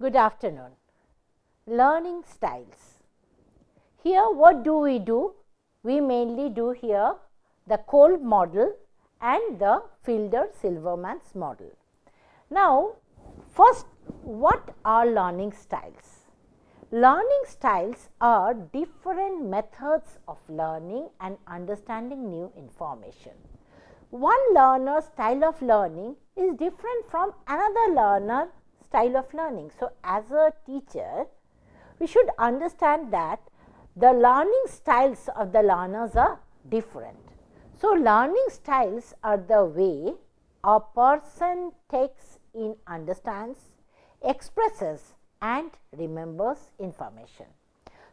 Good afternoon. Learning styles. Here what do? We mainly do here the Kolb model and the Fielder-Silverman's model. Now, first, what are learning styles? Learning styles are different methods of learning and understanding new information. One learner's style of learning is different from another learner style of learning. So, as a teacher, we should understand that the learning styles of the learners are different. So, learning styles are the way a person takes in, understands, expresses and remembers information.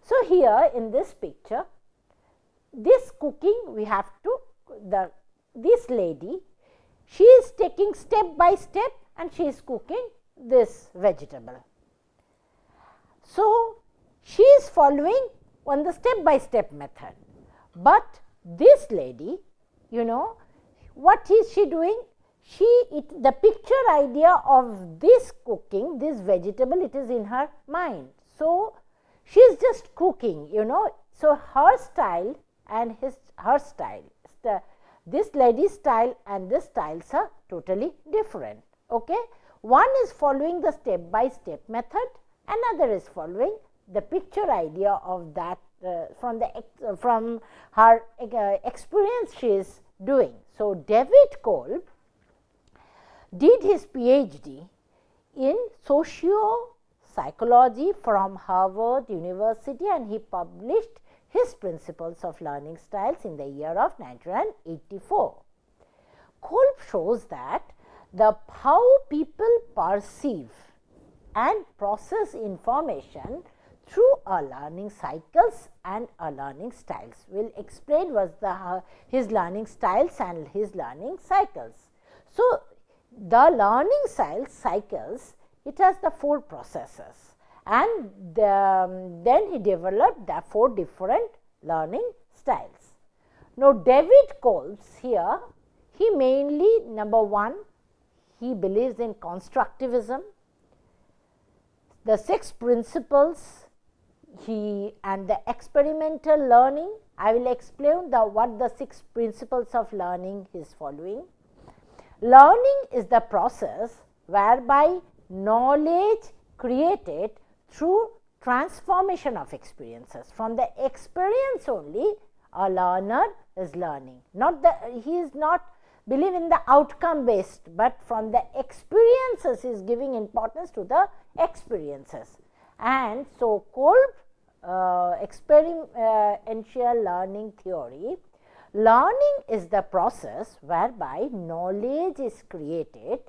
So, here in this picture, this cooking we have to, this lady, she is taking step by step and she is cooking this vegetable. So, she is following on the step by step method, but this lady, what is she doing? The picture idea of this cooking, this vegetable, it is in her mind. So, she is just cooking, So, her style and her style, this lady's style and this styles are totally different. Okay? One is following the step by step method, another is following the picture idea of that from her experience she is doing. So, David Kolb did his PhD in socio-psychology from Harvard University and he published his principles of learning styles in the year of 1984. Kolb shows that how people perceive and process information through our learning cycles and our learning styles. We will explain his learning styles and his learning cycles. So, the learning cycles, it has the 4 processes and then he developed the 4 different learning styles. Now, David Kolb here, he mainly, number 1, he believes in constructivism, the 6 principles and the experimental learning. I will explain what the 6 principles of learning is following. Learning is the process whereby knowledge created through transformation of experiences. From the experience only a learner is learning. He is not believe in the outcome based, but from the experiences is giving importance to the experiences. And so, Kolb experiential learning theory, learning is the process whereby knowledge is created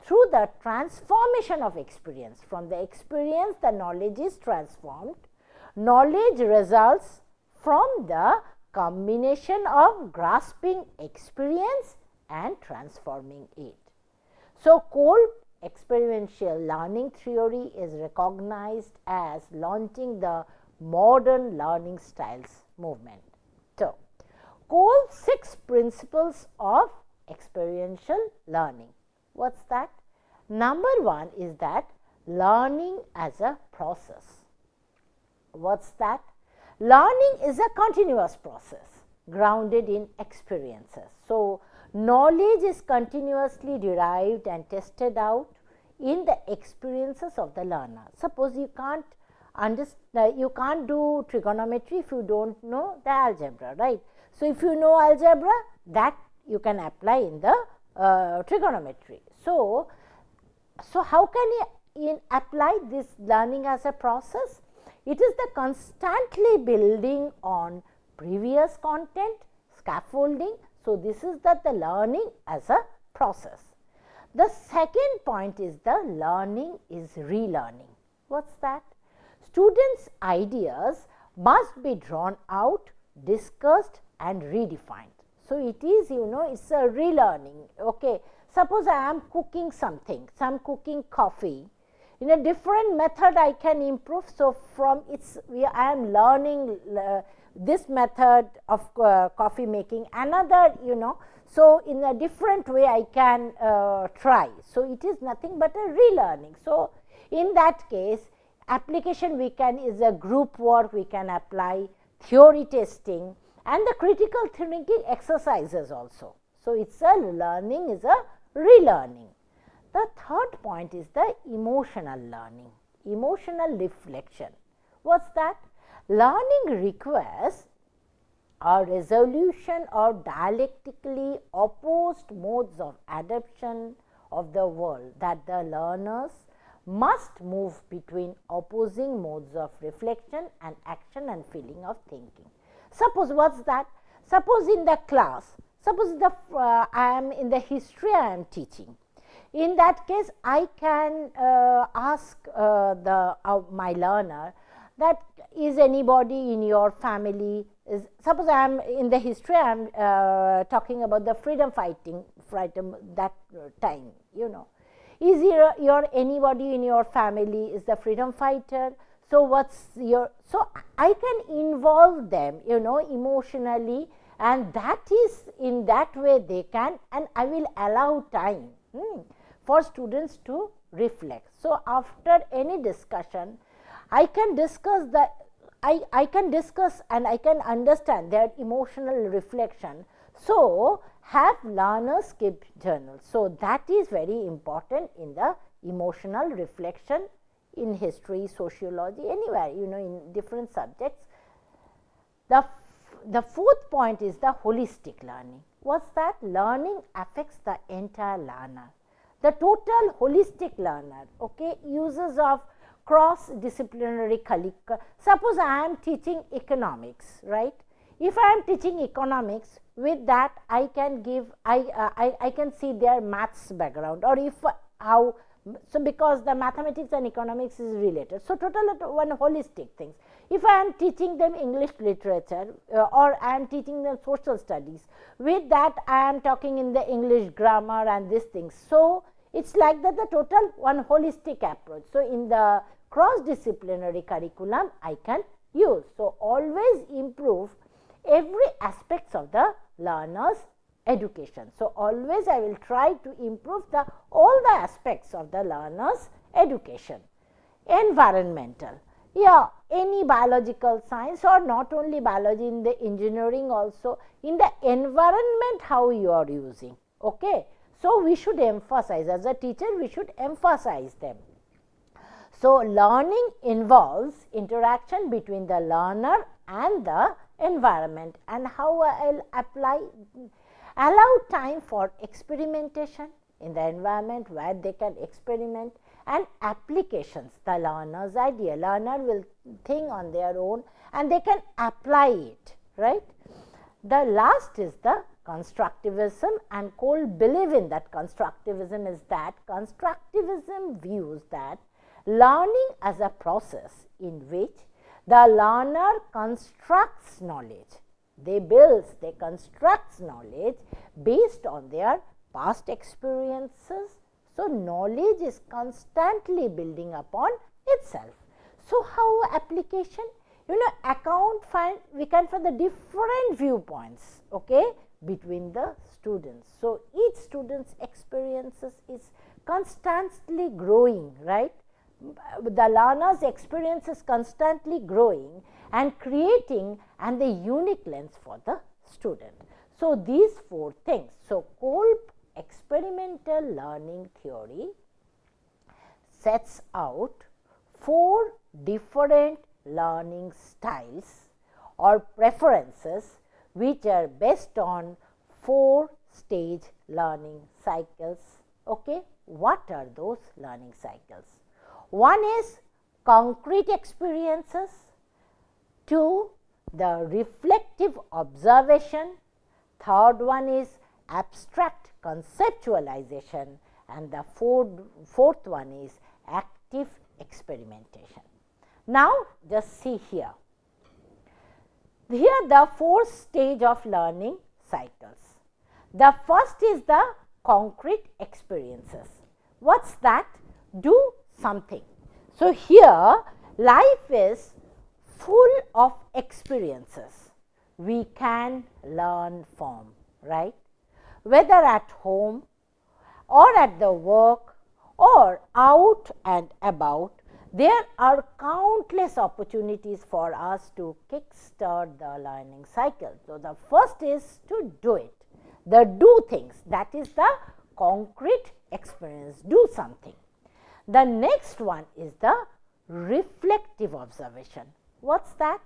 through the transformation of experience. From the experience, the knowledge is transformed. Knowledge results from the combination of grasping experience and transforming it. So, Kolb experiential learning theory is recognized as launching the modern learning styles movement. So, Kolb's 6 principles of experiential learning. What's that? Number 1 is that learning as a process. What's that? Learning is a continuous process grounded in experiences. So, knowledge is continuously derived and tested out in the experiences of the learner. Suppose you can't do trigonometry if you don't know the algebra, right? So, if you know algebra, that you can apply in the trigonometry. So, how can you apply this learning as a process? It is the constantly building on previous content, scaffolding. So, this is the learning as a process. The second point is the learning is relearning. What's that? Students' ideas must be drawn out, discussed and redefined. So, it is it's a relearning. Okay. Suppose I am cooking something, cooking coffee. In a different method I can improve. So, I am learning this method of coffee making, another so in a different way I can try. So, it is nothing but a relearning. So, In that case, application we can is a group work, we can apply theory testing and the critical thinking exercises also. So, it is a learning is a relearning. The third point is the emotional learning, emotional reflection. What is that? Learning requires a resolution of dialectically opposed modes of adaptation of the world, that the learners must move between opposing modes of reflection and action and feeling of thinking. Suppose what is that? Suppose in the class, suppose I am in the history I am teaching. In that case, I can ask my learner that is anybody in your family is, suppose I am in the history I am talking about the freedom fighting that time, you know. Is your anybody in your family is the freedom fighter? So, what's your, so I can involve them, you know, emotionally, and that is in that way they can, and I will allow time for students to reflect. So, after any discussion, I can discuss I can discuss and I can understand their emotional reflection. So, have learners keep journals. So, that is very important in the emotional reflection in history, sociology, anywhere, you know, in different subjects. The fourth point is the holistic learning. What is that? Learning affects the entire learner. The total holistic learner, okay, uses of cross-disciplinary curriculum. Suppose I am teaching economics, right? If I am teaching economics, with that I can give, I can see their maths background, or if how, so because the mathematics and economics is related. So, total one holistic things. If I am teaching them English literature or I am teaching them social studies, with that I am talking in the English grammar and these things. So, it is like that the total one holistic approach. So, in the cross-disciplinary curriculum I can use. So, always improve every aspects of the learner's education. So, always I will try to improve all the aspects of the learner's education. Environmental, yeah, any biological science or not only biology, in the engineering also, in the environment how you are using, okay. So, we should emphasize, as a teacher we should emphasize them. So, learning involves interaction between the learner and the environment, and how I will apply, allow time for experimentation in the environment where they can experiment, and applications, the learner's idea, learner will think on their own and they can apply it, right. The last is the constructivism, and Cole believe in that constructivism is that constructivism views that learning as a process in which the learner constructs knowledge. They construct knowledge based on their past experiences. So, knowledge is constantly building upon itself. So, how application? You know, we can find the different viewpoints, okay, between the students. So, each student's experiences is constantly growing, right. The learner's experience is constantly growing and creating and the unique lens for the student. So, these four things. So, Kolb experimental learning theory sets out 4 different learning styles or preferences which are based on 4-stage learning cycles. Okay? What are those learning cycles? One is concrete experiences, 2 the reflective observation, third one is abstract conceptualization, and the fourth one is active experimentation. Now, just see here. Here the 4 stage of learning cycles. The first is the concrete experiences. What's that? Do something. So, here life is full of experiences we can learn from, right? Whether at home or at the work or out and about, there are countless opportunities for us to kickstart the learning cycle. So, the first is to do it, the do things, that is the concrete experience, do something. The next one is the reflective observation. What is that?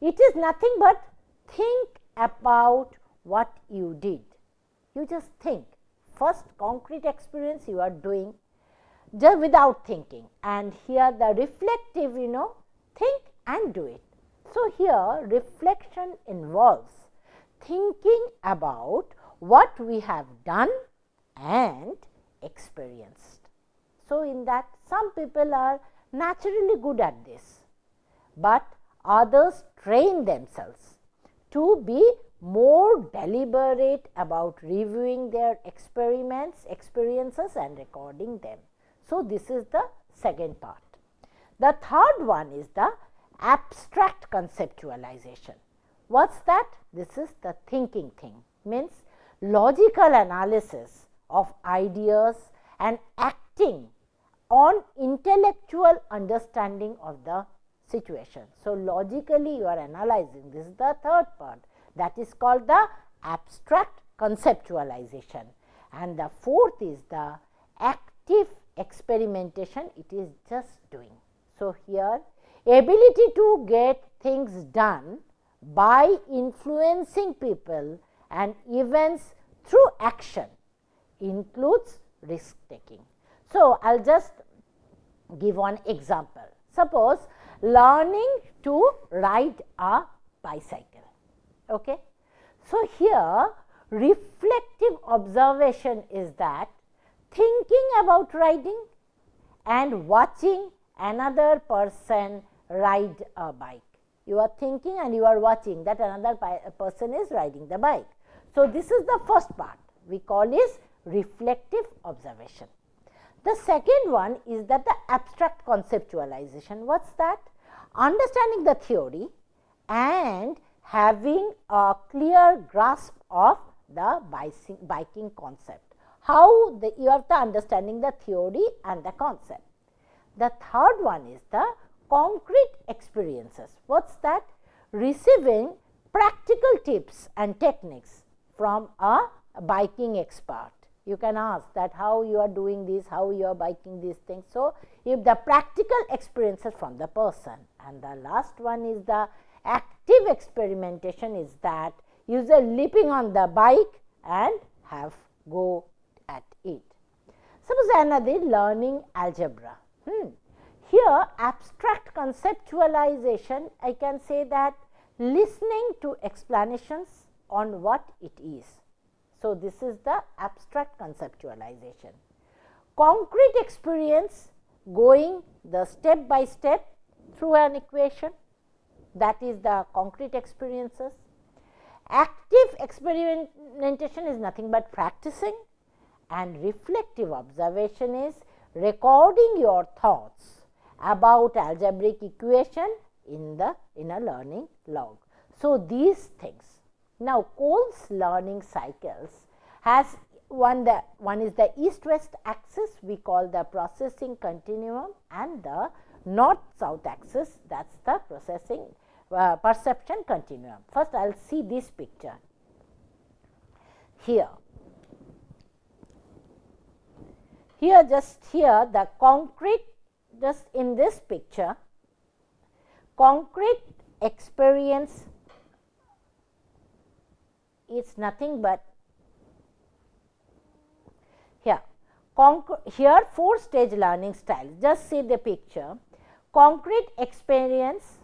It is nothing but think about what you did. You just think. First concrete experience you are doing just without thinking, and here the reflective, think and do it. So, here reflection involves thinking about what we have done and experienced. So, in that some people are naturally good at this, but others train themselves to be more deliberate about reviewing their experiences and recording them. So, this is the second part. The third one is the abstract conceptualization. What is that? This is the thinking thing, means logical analysis of ideas and acting on intellectual understanding of the situation. So, logically you are analyzing, this is the third part, that is called the abstract conceptualization, and the fourth is the active experimentation, it is just doing. So, here ability to get things done by influencing people and events through action includes risk taking. So, I will just give one example. Suppose learning to ride a bicycle. Okay. So, here reflective observation is that thinking about riding and watching another person ride a bike. You are thinking and you are watching that another person is riding the bike. So, this is the first part we call is reflective observation. The second one is that the abstract conceptualization. What is that? Understanding the theory and having a clear grasp of the biking concept. How you have to understanding the theory and the concept. The third one is the concrete experiences. What is that? Receiving practical tips and techniques from a biking expert. You can ask that how you are doing this, how you are biking these things. So, if the practical experiences from the person, and the last one is the active experimentation, is that user leaping on the bike and have go at it. Suppose another learning algebra. Here abstract conceptualization, I can say that listening to explanations on what it is. So, this is the abstract conceptualization. Concrete experience, going the step by step through an equation, that is the concrete experiences. Active experimentation is nothing but practicing, and reflective observation is recording your thoughts about algebraic equation in a learning log. So, these things. Now, Cole's learning cycles has one is the east-west axis, we call the processing continuum, and the north-south axis, that is the processing perception continuum. First, I will see this picture here. Just here the concrete, just in this picture, concrete experience is nothing but here 4-stage learning style. Just see the picture, concrete experience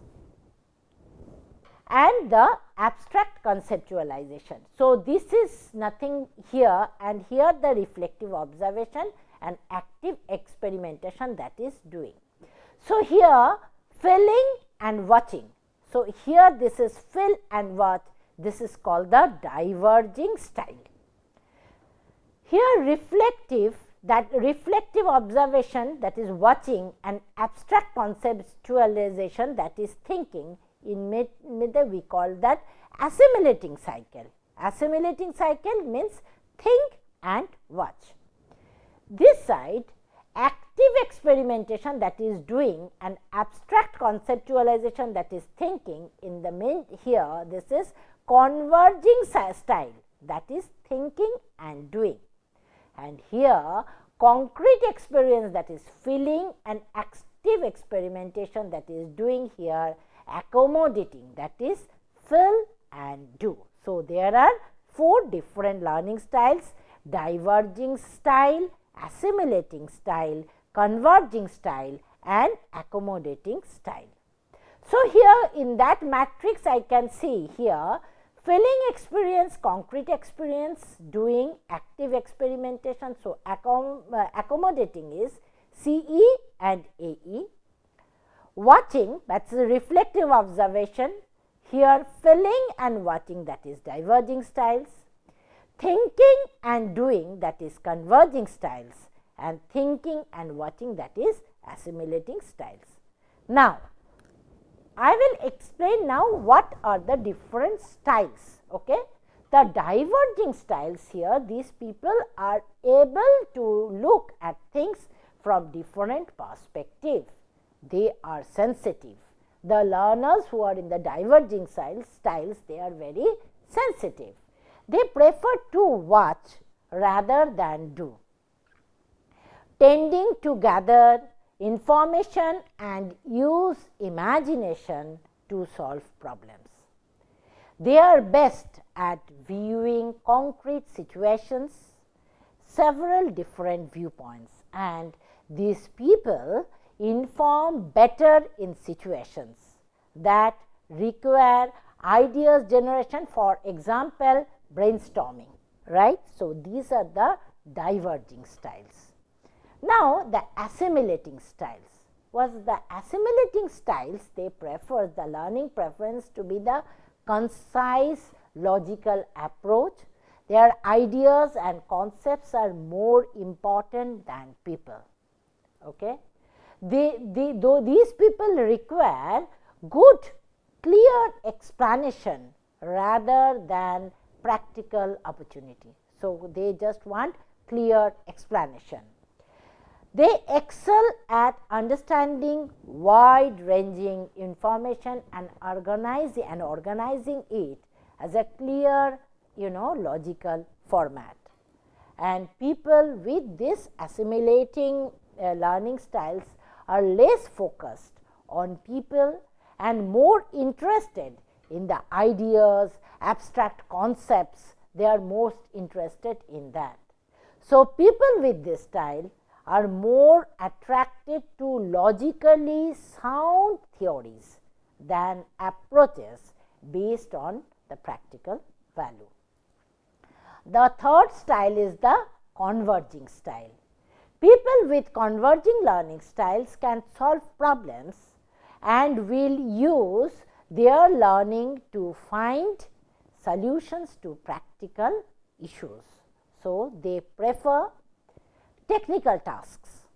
and the abstract conceptualization. So, this is nothing here, and here the reflective observation and active experimentation, that is doing. So, here filling and watching. So, here this is fill and watch, this is called the diverging style. Here reflective, that reflective observation, that is watching, and abstract conceptualization, that is thinking, in middle we call that assimilating cycle. Assimilating cycle means think and watch. This side active experimentation, that is doing, and abstract conceptualization, that is thinking. In the main here, this is converging style, that is thinking and doing, and here concrete experience, that is feeling, and active experimentation, that is doing, here accommodating, that is feel and do. So, there are 4 different learning styles: diverging style, assimilating style, converging style, and accommodating style. So, here in that matrix I can see here feeling experience, concrete experience, doing, active experimentation. So, accommodating is CE and AE. Watching, that is reflective observation, here feeling and watching, that is diverging styles. Thinking and doing, that is converging styles, and thinking and watching, that is assimilating styles. Now, I will explain now what are the different styles. Okay? The diverging styles here, these people are able to look at things from different perspectives. They are sensitive. The learners who are in the diverging styles, they are very sensitive. They prefer to watch rather than do, tending to gather information and use imagination to solve problems. They are best at viewing concrete situations, several different viewpoints, and these people inform better in situations that require ideas generation, for example, brainstorming, right. So, these are the diverging styles. Now, the assimilating styles. Was the assimilating styles, they prefer, the learning preference to be the concise logical approach. Their ideas and concepts are more important than people. Okay? Though these people require good, clear explanation rather than practical opportunity. So, they just want clear explanation. They excel at understanding wide ranging information and organizing it as a clear, logical format. And people with this assimilating learning styles are less focused on people and more interested in the ideas, abstract concepts. They are most interested in that. So, people with this style are more attracted to logically sound theories than approaches based on the practical value. The third style is the converging style. People with converging learning styles can solve problems and will use their learning to find solutions to practical issues. So, they prefer technical tasks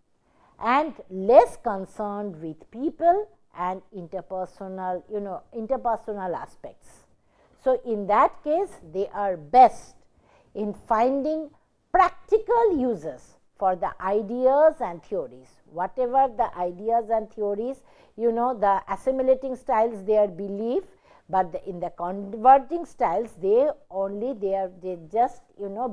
and less concerned with people and interpersonal aspects. So, in that case, they are best in finding practical uses for the ideas and theories. Whatever the ideas and theories, the assimilating styles, their belief, but in the converging styles, they just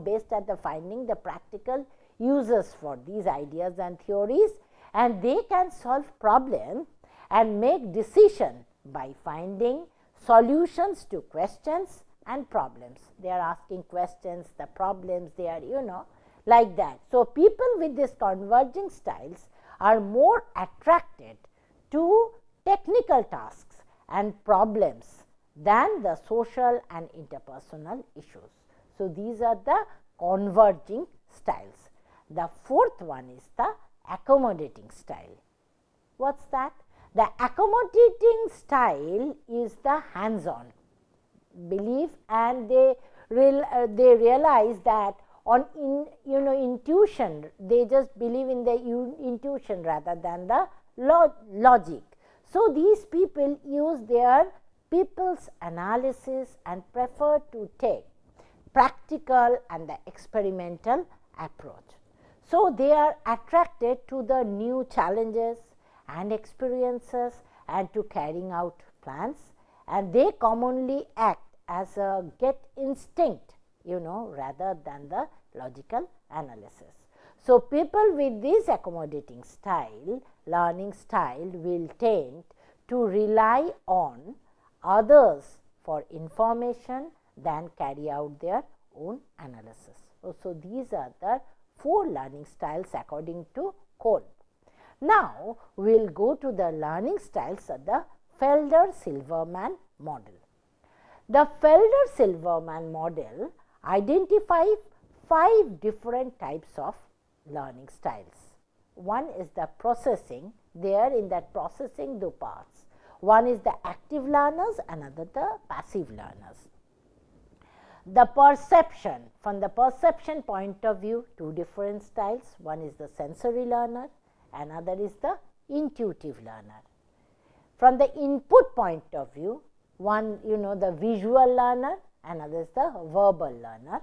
based at the finding the practical uses for these ideas and theories, and they can solve problem and make decision by finding solutions to questions and problems. They are asking questions, the problems, they are like that. So, people with these converging styles are more attracted to technical tasks and problems than the social and interpersonal issues. So, these are the converging styles. The fourth one is the accommodating style. What's that? The accommodating style is the hands-on belief, and they realize that on intuition, they just believe in the intuition rather than the logic. So, these people use their people's analysis and prefer to take practical and the experimental approach. So, they are attracted to the new challenges and experiences and to carrying out plans, and they commonly act as a gut instinct, rather than the logical analysis. So, people with this accommodating style, learning style, will tend to rely on others for information than carry out their own analysis. So, these are the 4 learning styles according to Kolb. Now, we will go to the learning styles of the Felder-Silverman model. The Felder-Silverman model identifies 5 different types of learning styles. One is the processing. There in that processing 2 parts. One is the active learners, another the passive learners. The perception, from the perception point of view, 2 different styles. One is the sensory learner, another is the intuitive learner. From the input point of view, one the visual learner, another is the verbal learner.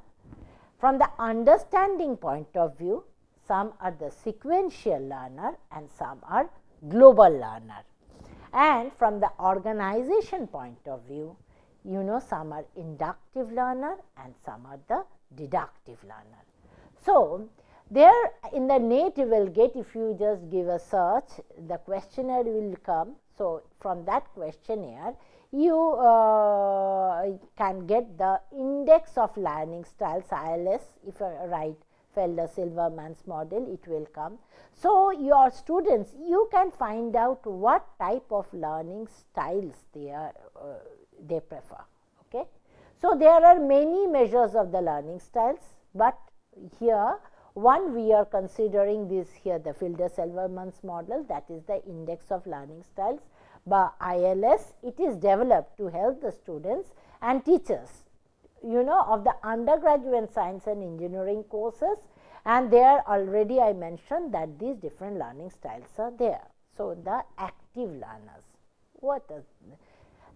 From the understanding point of view, some are the sequential learner and some are global learner. And from the organization point of view, some are inductive learner and some are the deductive learner. So, there in the NET you will get, if you just give a search, the questionnaire will come. So, from that questionnaire you can get the index of learning styles, ILS. If you write Felder-Silverman's model, it will come. So, your students, you can find out what type of learning styles they prefer. Okay. So, there are many measures of the learning styles, but here one we are considering this here, the Felder-Silverman's model, that is the index of learning styles. By ILS, it is developed to help the students and teachers of the undergraduate science and engineering courses, and there already I mentioned that these different learning styles are there. So, the active learners, what is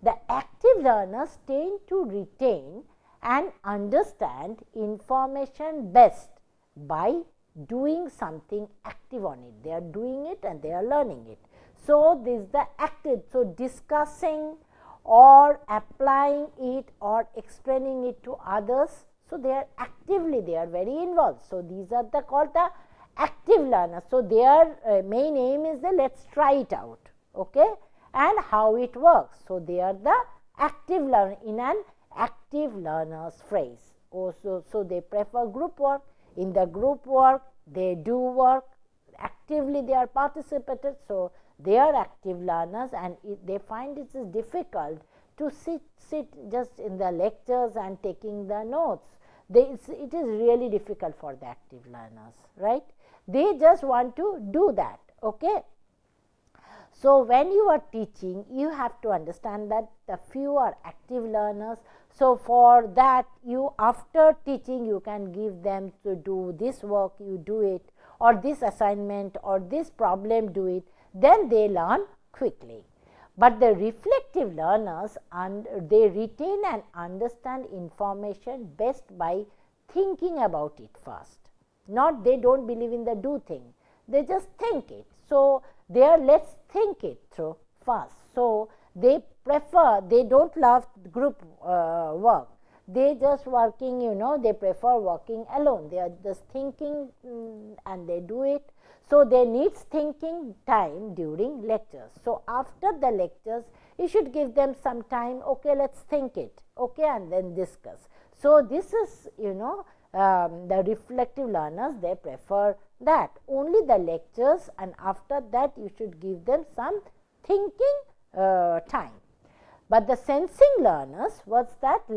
the active learners tend to retain and understand information best by doing something active on it. They are doing it and they are learning it. So, this is the active. So, discussing or applying it or explaining it to others. So, they are actively, they are very involved. So, these are called the active learners. So, their main aim is let us try it out, okay, and how it works. So, they are the active learner in an active learners phrase. Also, so they prefer group work. In the group work, they do work actively, they are participated. So, they are active learners, and they find it is difficult to sit just in the lectures and taking the notes. It is really difficult for the active learners, right? They just want to do that, okay. So, when you are teaching, you have to understand that the few are active learners. So, for that you after teaching you can give them to do this work, you do it, or this assignment or this problem, do it, then they learn quickly. But the reflective learners, they retain and understand information best by thinking about it first. Not they do not believe in the do thing, they just think it. So, there let us think it through first. So, they prefer, they do not love group work, they just working, they prefer working alone, they are just thinking and they do it. So, they needs thinking time during lectures. So, after the lectures you should give them some time, okay, let us think it, okay, and then discuss. So, this is the reflective learners, they prefer that only the lectures, and after that you should give them some thinking time. But the sensing learners, what's that?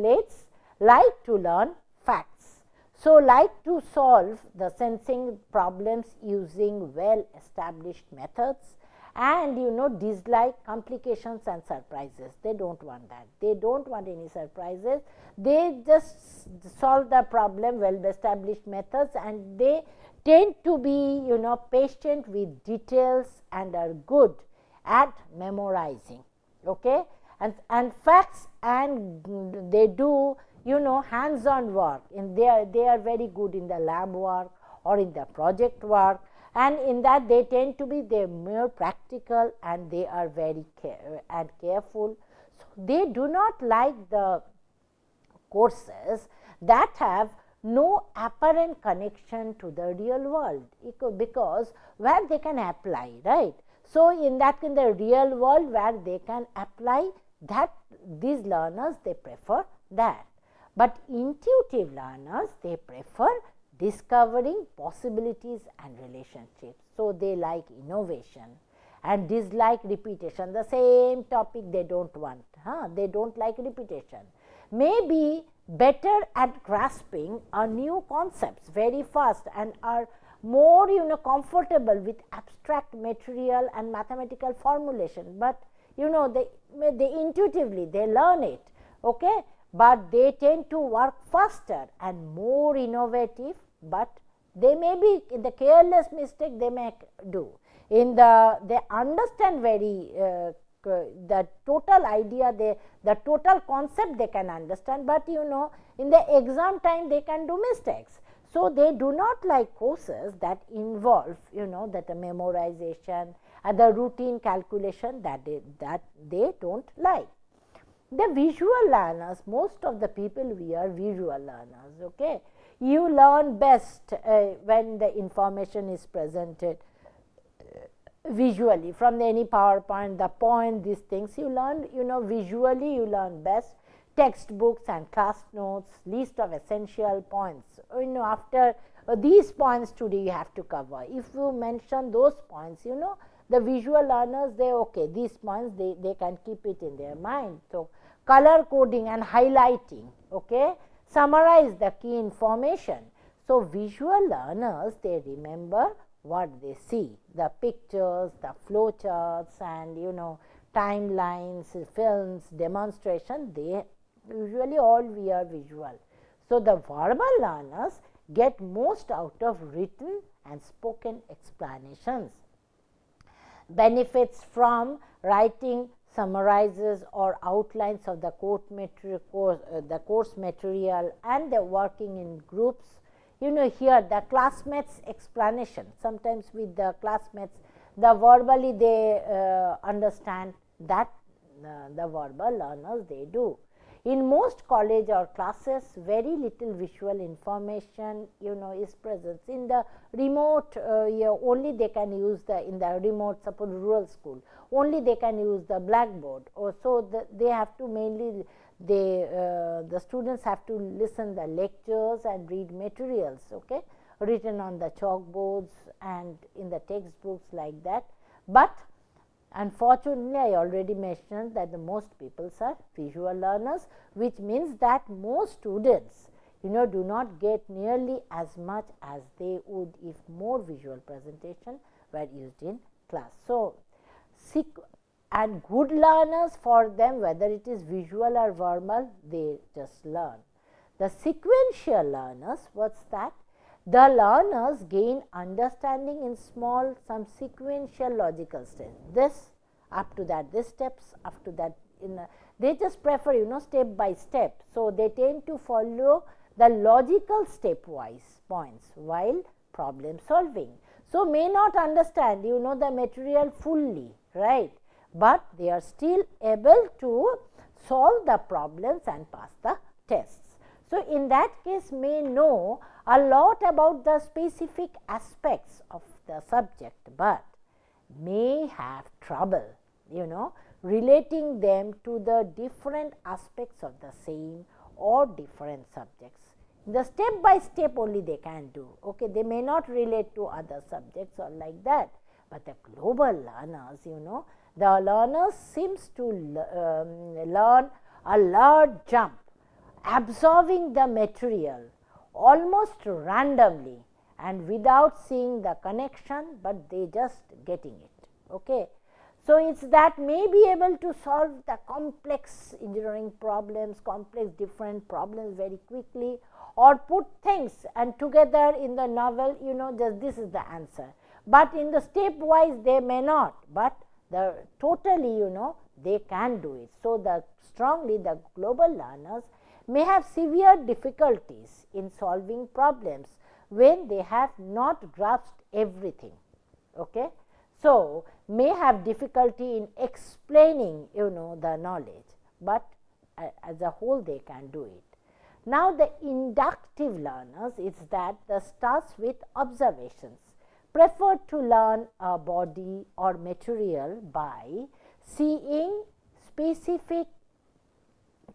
Like to learn facts. So, like to solve the sensing problems using well established methods, and dislike complications and surprises. They do not want that. They do not want any surprises. They just solve the problem well established methods, and they tend to be patient with details and are good at memorizing, okay, and facts, and they do hands on work, and they are very good in the lab work or in the project work, and in that they tend to be more practical and they are very careful. So, they do not like the courses that have no apparent connection to the real world, because where they can apply, right. So, in the real world where they can apply that, these learners they prefer that, but intuitive learners they prefer discovering possibilities and relationships. So, they like innovation and dislike repetition. The same topic they don't want, they don't like repetition. Maybe better at grasping new concepts very fast and are more comfortable with abstract material and mathematical formulation, but they intuitively they learn it, okay, but they tend to work faster and more innovative, but they may be in the careless mistake they may do in they understand very the total idea, the total concept they can understand, but in the exam time they can do mistakes. So, they do not like courses that involve that the memorization and the routine calculation that they don't like. The visual learners, most of the people we are visual learners, okay. You learn best when the information is presented visually from any PowerPoint, the point, these things you learn, visually you learn best. Textbooks and class notes, list of essential points, after these points today you have to cover. If you mention those points, the visual learners, they okay, these points they can keep it in their mind. So, color coding and highlighting, okay, summarize the key information. So, visual learners they remember what they see, the pictures, the flow charts and timelines, films, demonstration, they usually all we are visual. So, the verbal learners get most out of written and spoken explanations. Benefits from writing summarizes or outlines of the course material and the working in groups. Here the classmates explanation, sometimes with the classmates the verbally they understand that the verbal learners they do. In most college or classes, very little visual information is present. In the remote only they can use in the remote, suppose rural school, only they can use the blackboard, or so they have to mainly the students have to listen the lectures and read materials, okay, written on the chalkboards and in the textbooks like that. But unfortunately, I already mentioned that the most people are visual learners, which means that most students do not get nearly as much as they would if more visual presentation were used in class. So, and good learners, for them whether it is visual or verbal, they just learn. The sequential learners, what's that? The learners gain understanding in some sequential logical steps. This up to that, this steps up to that. They just prefer step by step. So, they tend to follow the logical stepwise points while problem solving. So, may not understand the material fully, right, but they are still able to solve the problems and pass the tests. So, in that case may know a lot about the specific aspects of the subject, but may have trouble relating them to the different aspects of the same or different subjects. The step by step only they can do, okay, they may not relate to other subjects or like that, but the global learners, the learners seems to learn a large jump, absorbing the material almost randomly and without seeing the connection, but they just getting it, okay. So, it is that may be able to solve the complex engineering problems, complex different problems very quickly, or put things and together in the novel, just this is the answer, but in the stepwise they may not, but the totally they can do it. So, the global learners may have severe difficulties in solving problems when they have not grasped everything. Okay? So, may have difficulty in explaining the knowledge, but as a whole they can do it. Now, the inductive learners is that starts with observations, prefer to learn a body or material by seeing specific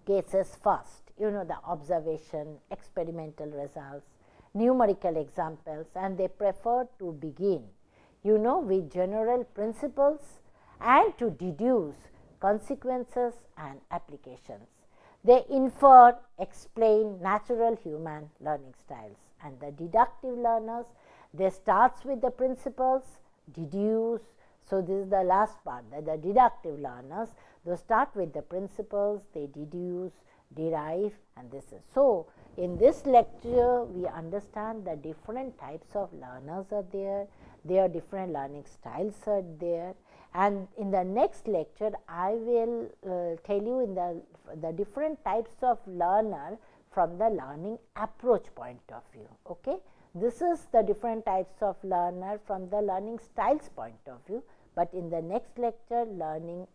cases first, the observation, experimental results, numerical examples, and they prefer to begin with general principles and to deduce consequences and applications. They infer, explain natural human learning styles, and the deductive learners, they starts with the principles, deduce. So, this is the last part, that the deductive learners, they start with the principles, they deduce, derive, and this is. So, in this lecture, we understand the different types of learners are there, their different learning styles are there, and in the next lecture, I will tell you in the different types of learner from the learning approach point of view. Okay? This is the different types of learner from the learning styles point of view, but in the next lecture, learning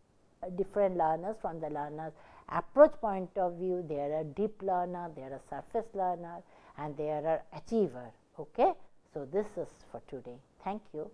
different learners from the learner's approach point of view. There are deep learner, there are surface learner, and there are achiever. Okay? So, this is for today. Thank you.